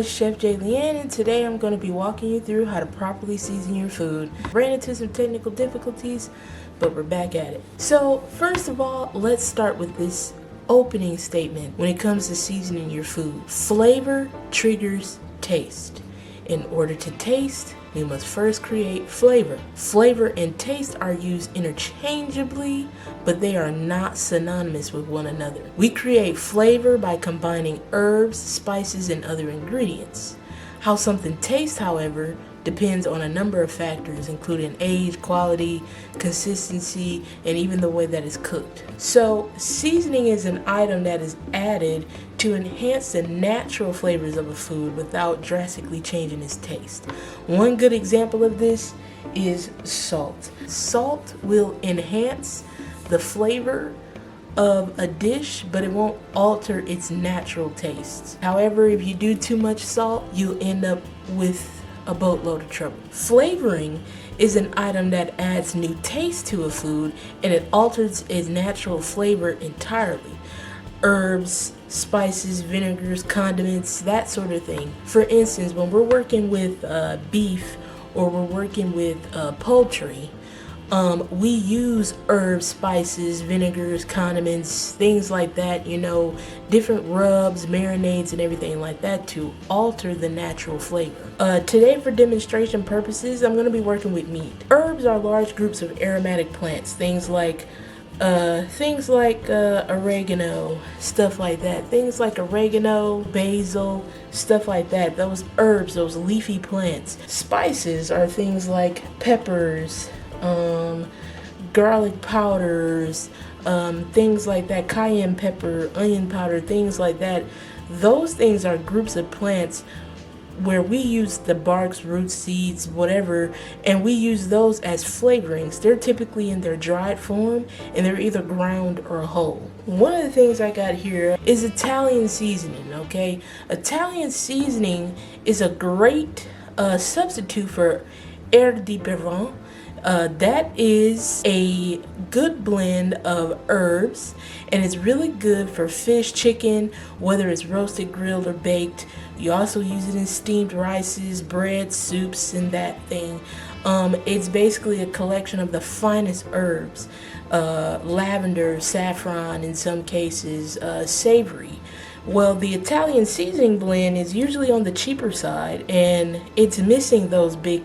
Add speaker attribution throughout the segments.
Speaker 1: is Chef LeAnn, and today I'm going to be walking you through how to properly season your food. Ran into some technical difficulties, but we're back at it. So first of all, let's start with this opening statement when it comes to seasoning your food. Flavor triggers taste. In order to taste, we must first create flavor. Flavor and taste are used interchangeably, but they are not synonymous with one another. We create flavor by combining herbs, spices, and other ingredients. How something tastes, however, depends on a number of factors, including age, quality, consistency, and even the way that it's cooked. So, seasoning is an item that is added to enhance the natural flavors of a food without drastically changing its taste. One good example of this is salt. Salt will enhance the flavor of a dish, but it won't alter its natural taste. However, if you do too much salt, you'll end up with a boatload of trouble. Flavoring is an item that adds new taste to a food, and it alters its natural flavor entirely. Herbs, spices, vinegars, condiments, that sort of thing. For instance, when we're working with beef or we're working with poultry, we use herbs, spices, vinegars, condiments, things like that, different rubs, marinades, and everything like that to alter the natural flavor. Today, for demonstration purposes, I'm going to be working with meat. Herbs are large groups of aromatic plants, things like oregano, stuff like that. Things like oregano, basil, stuff like that. Those herbs, those leafy plants. Spices are things like peppers, garlic powders, things like that, cayenne pepper, onion powder, things like that. Those things are groups of plants where we use the barks, roots, seeds, whatever, and we use those as flavorings. They're typically in their dried form, and they're either ground or whole. One of the things I got here is Italian seasoning, okay? Italian seasoning is a great substitute for Air di Provence. That is a good blend of herbs, and it's really good for fish, chicken, whether it's roasted, grilled, or baked. You also use it in steamed rices, bread, soups, and that thing. It's basically a collection of the finest herbs, lavender, saffron in some cases, savory. Well, the Italian seasoning blend is usually on the cheaper side, and it's missing those big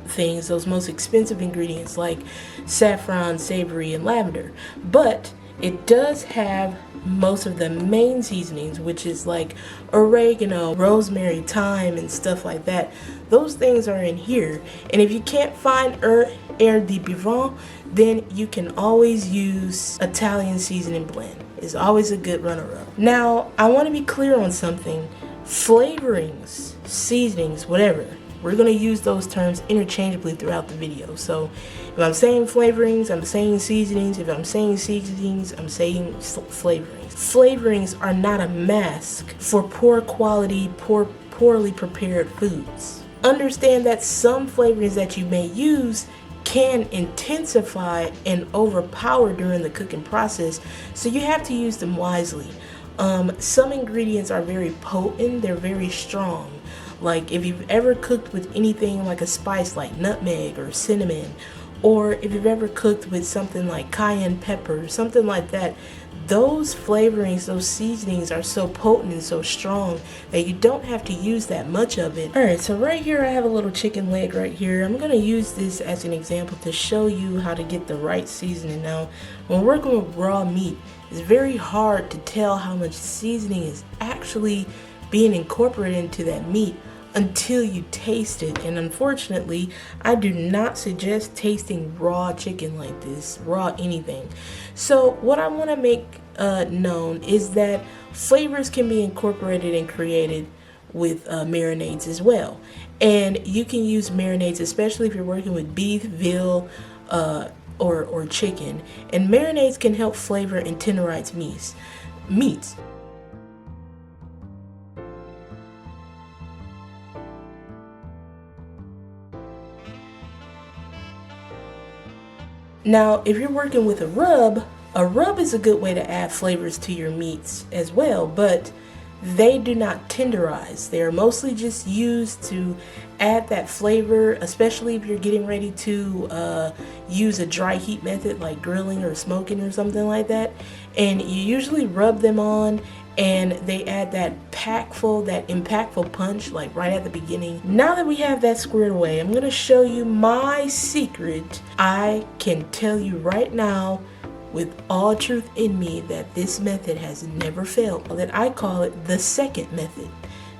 Speaker 1: things, those most expensive ingredients like saffron, savory, and lavender. But it does have most of the main seasonings, which is like oregano, rosemary, thyme, and stuff like that. Those things are in here. And if you can't find Air di Provence, then you can always use Italian seasoning blend. It's always a good runner-up. Now, I want to be clear on something. Flavorings, seasonings, whatever, we're going to use those terms interchangeably throughout the video. So if I'm saying flavorings, I'm saying seasonings. If I'm saying seasonings, I'm saying flavorings. Flavorings are not a mask for poor quality, poorly prepared foods. Understand that some flavorings that you may use can intensify and overpower during the cooking process, so you have to use them wisely. Some ingredients are very potent, they're very strong. Like if you've ever cooked with anything like a spice like nutmeg or cinnamon, or if you've ever cooked with something like cayenne pepper, something like that, those flavorings, those seasonings are so potent and so strong that you don't have to use that much of it. Alright, so right here I have a little chicken leg right here. I'm going to use this as an example to show you how to get the right seasoning. Now, when working with raw meat, it's very hard to tell how much seasoning is actually being incorporated into that meat until you taste it. And unfortunately, I do not suggest tasting raw chicken like this, raw anything. So what I want to make known is that flavors can be incorporated and created with marinades as well. And you can use marinades, especially if you're working with beef, veal, or chicken. And marinades can help flavor and tenderize meats. Now, if you're working with a rub is a good way to add flavors to your meats as well, but they do not tenderize. They are mostly just used to add that flavor, especially if you're getting ready to use a dry heat method like grilling or smoking or something like that. And you usually rub them on and they add that impactful punch like right at the beginning. Now that we have that squared away, I'm gonna show you my secret. I can tell you right now with all truth in me that this method has never failed. That I call it the second method.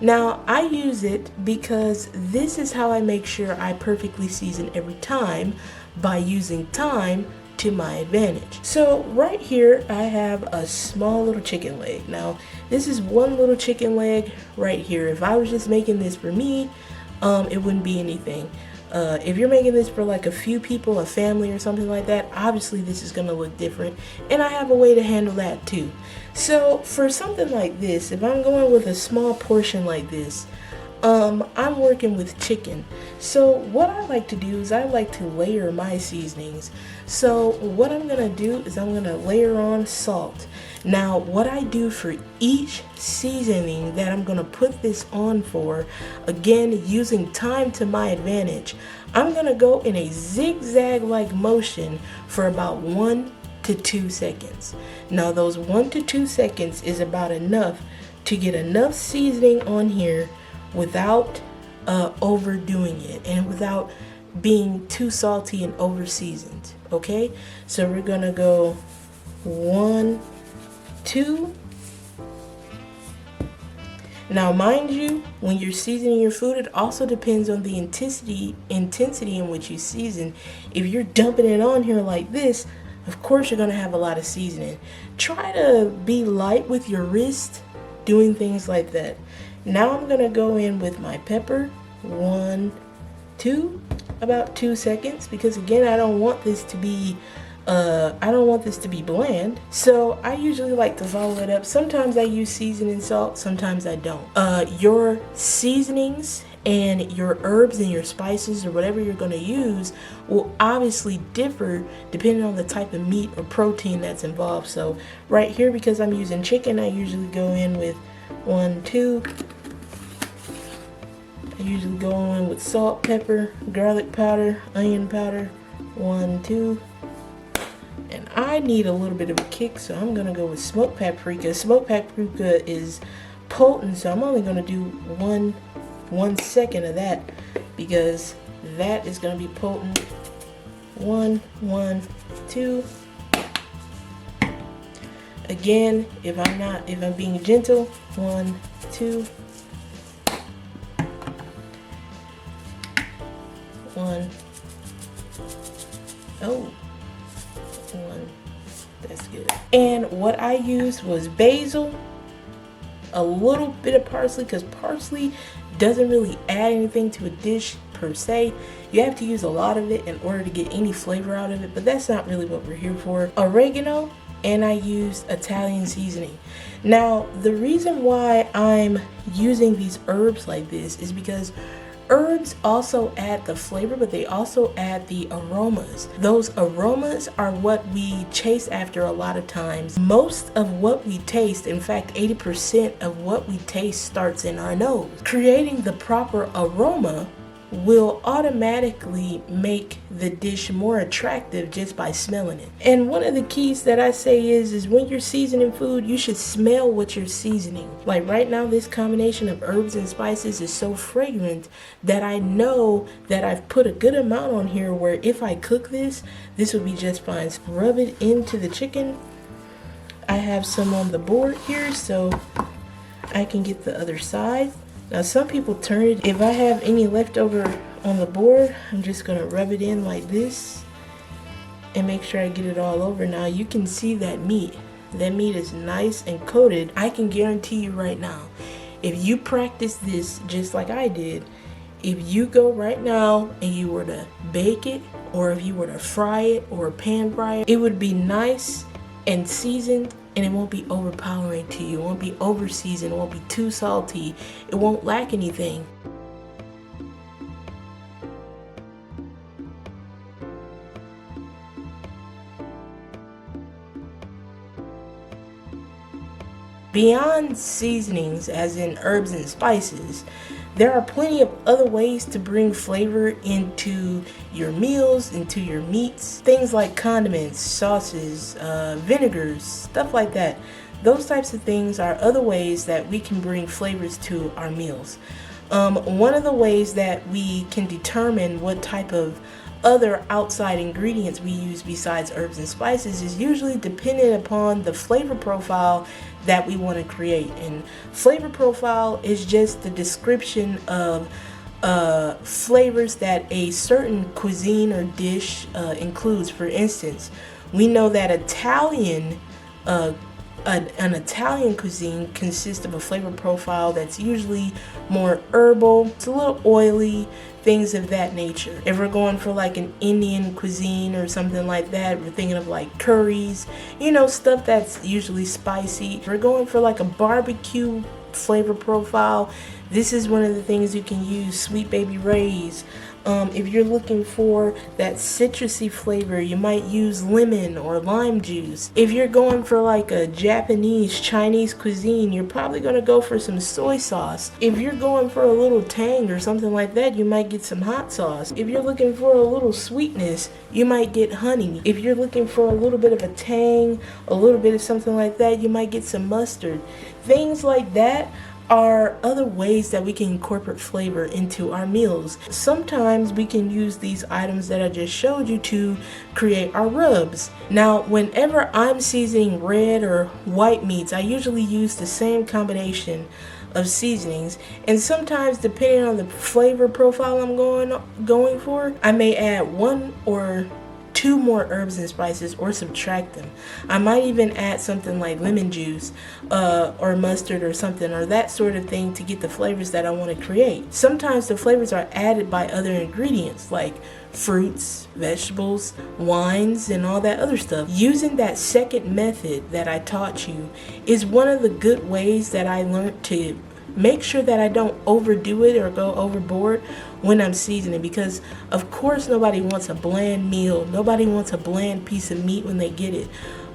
Speaker 1: Now I use it because this is how I make sure I perfectly season every time, by using time to my advantage. So right here I have a small little chicken leg. Now this is one little chicken leg right here. If I was just making this for me, it wouldn't be anything. If you're making this for like a few people, a family or something like that, obviously this is gonna look different, and I have a way to handle that too. So for something like this, if I'm going with a small portion like this, I'm working with chicken. So what I like to do is I like to layer my seasonings. So what I'm gonna do is I'm gonna layer on salt. Now what I do for each seasoning that I'm gonna put this on for, again using time to my advantage, I'm gonna go in a zigzag like motion for about 1 to 2 seconds. Now those 1 to 2 seconds is about enough to get enough seasoning on here without overdoing it and without being too salty and over seasoned. Okay, so we're gonna go 1, 2. Now mind you, when you're seasoning your food, it also depends on the intensity in which you season. If you're dumping it on here like this, of course you're gonna have a lot of seasoning. Try to be light with your wrist doing things like that. Now I'm gonna go in with my pepper. 1, 2, about 2 seconds, because again I don't want this to be bland. So I usually like to follow it up. Sometimes I use seasoning salt, sometimes I don't. Your seasonings and your herbs and your spices or whatever you're going to use will obviously differ depending on the type of meat or protein that's involved. So right here, because I'm using chicken, I usually go in with 1, 2. I usually go in with salt, pepper, garlic powder, onion powder. 1, 2. And I need a little bit of a kick, so I'm gonna go with smoked paprika. Smoked paprika is potent, so I'm only gonna do one second of that because that is gonna be potent. 1, 2. Again, if I'm being gentle, 1, 2. 1. Oh. 1. That's good. And what I used was basil, a little bit of parsley, because parsley doesn't really add anything to a dish per se. You have to use a lot of it in order to get any flavor out of it, but that's not really what we're here for. Oregano, and I used Italian seasoning. Now the reason why I'm using these herbs like this is because herbs also add the flavor, but they also add the aromas. Those aromas are what we chase after a lot of times. Most of what we taste, in fact 80% of what we taste, starts in our nose. Creating the proper aroma will automatically make the dish more attractive just by smelling it. And one of the keys that I say is when you're seasoning food, you should smell what you're seasoning. Like right now, this combination of herbs and spices is so fragrant that I know that I've put a good amount on here where if I cook this would be just fine. So rub it into the chicken. I have some on the board here so I can get the other side. Now some people turn it. If I have any left over on the board, I'm just gonna rub it in like this and make sure I get it all over. Now you can see that meat. That meat is nice and coated. I can guarantee you right now, if you practice this just like I did, if you go right now and you were to bake it, or if you were to fry it or pan fry it, it would be nice and seasoned, and it won't be overpowering to you. It won't be over seasoned. It won't be too salty. It won't lack anything. Beyond seasonings, as in herbs and spices, there are plenty of other ways to bring flavor into your meals, into your meats. Things like condiments, sauces, vinegars, stuff like that. Those types of things are other ways that we can bring flavors to our meals. One of the ways that we can determine what type of other outside ingredients we use besides herbs and spices is usually dependent upon the flavor profile that we want to create. And flavor profile is just the description of flavors that a certain cuisine or dish includes. For instance, we know that an Italian cuisine consists of a flavor profile that's usually more herbal, it's a little oily, things of that nature. If we're going for like an Indian cuisine or something like that, we're thinking of like curries, stuff that's usually spicy. If we're going for like a barbecue flavor profile, this is one of the things you can use, Sweet Baby Ray's. If you're looking for that citrusy flavor, you might use lemon or lime juice. If you're going for like a Japanese, Chinese cuisine, you're probably going to go for some soy sauce. If you're going for a little tang or something like that, you might get some hot sauce. If you're looking for a little sweetness, you might get honey. If you're looking for a little bit of a tang, a little bit of something like that, you might get some mustard. Things like that are other ways that we can incorporate flavor into our meals. Sometimes we can use these items that I just showed you to create our rubs. Now, whenever I'm seasoning red or white meats, I usually use the same combination of seasonings, and sometimes depending on the flavor profile I'm going for, I may add one or two more herbs and spices or subtract them. I might even add something like lemon juice or mustard or something, or that sort of thing, to get the flavors that I want to create. Sometimes the flavors are added by other ingredients like fruits, vegetables, wines, and all that other stuff. Using that second method that I taught you is one of the good ways that I learned to make sure that I don't overdo it or go overboard when I'm seasoning, because of course nobody wants a bland meal. Nobody wants a bland piece of meat when they get it.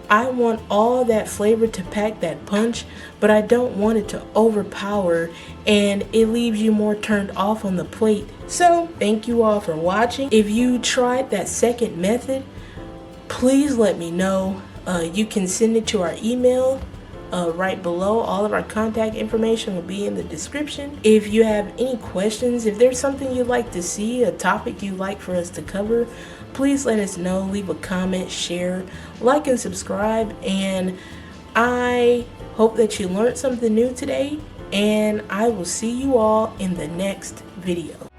Speaker 1: I want all that flavor to pack that punch, but I don't want it to overpower and it leaves you more turned off on the plate. So thank you all for watching. If you tried that second method, please let me know. You can send it to our email right below. All of our contact information will be in the description. If you have any questions, if there's something you'd like to see, a topic you'd like for us to cover, please let us know. Leave a comment, share, like, and subscribe. And I hope that you learned something new today, and I will see you all in the next video.